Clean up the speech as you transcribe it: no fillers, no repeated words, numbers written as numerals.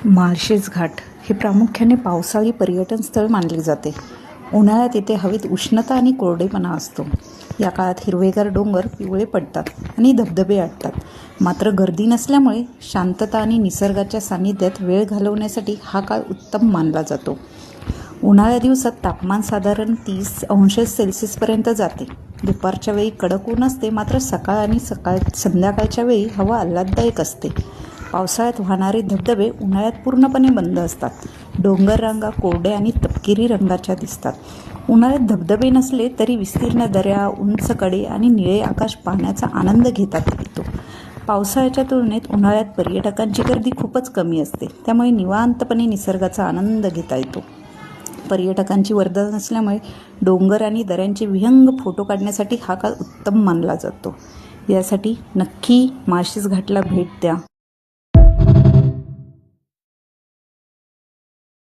माळशेज घाट हे प्रामुख्याने पावसाळी पर्यटन स्थळ मानले जाते. उन्हाळ्यात येथे हवेत उष्णता आणि कोरडेपणा असतो. या काळात हिरवेगार डोंगर पिवळे पडतात आणि धबधबे आटतात. मात्र गर्दी नसल्यामुळे शांतता आणि निसर्गाच्या सानिध्यात वेळ घालवण्यासाठी हा काळ उत्तम मानला जातो. उन्हाळ्या दिवसात तापमान साधारण 30°C जाते. दुपारच्या वेळी कडक ऊन असते, मात्र सकाळ आणि संध्याकाळच्या वेळी हवा आल्हाददायक असते. पावसाळ्यात वाहणारे धबधबे उन्हाळ्यात पूर्णपणे बंद असतात. डोंगर रांगा कोरड्या आणि तपकिरी रंगाच्या दिसतात. उन्हाळ्यात धबधबे नसले तरी विस्तीर्ण दऱ्या, उंच कडे आणि निळे आकाश पाहण्याचा आनंद घेता येतो. पावसाळ्याच्या तुलनेत उन्हाळ्यात पर्यटकांची गर्दी खूपच कमी असते, त्यामुळे निवांतपणे निसर्गाचा आनंद घेता येतो. पर्यटकांची वर्दळ नसल्यामुळे डोंगर आणि दऱ्यांचे विहंग फोटो काढण्यासाठी हा काळ उत्तम मानला जातो. यासाठी नक्की माळशेज घाटला भेट द्या.